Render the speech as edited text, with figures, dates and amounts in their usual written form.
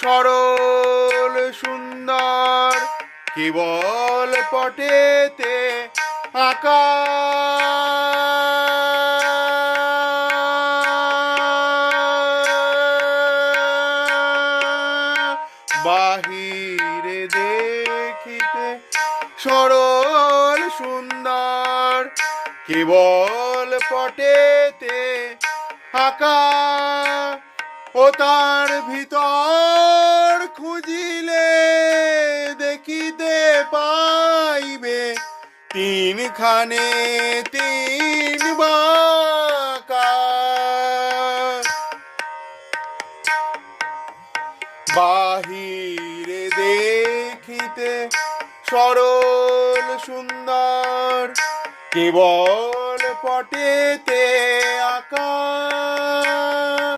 সরল সুন্দর কেবল পটেতে আঁকা। বাহিরে দেখিতে সরল সুন্দর কেবল পটেতে আঁকা, ও তার ভিতর খুঁজিলে দেখিতে পাইবে তিনখানে তিন বাঁকা। বাহিরে দেখিতে সরল সুন্দর কেবল পটেতে আঁকা।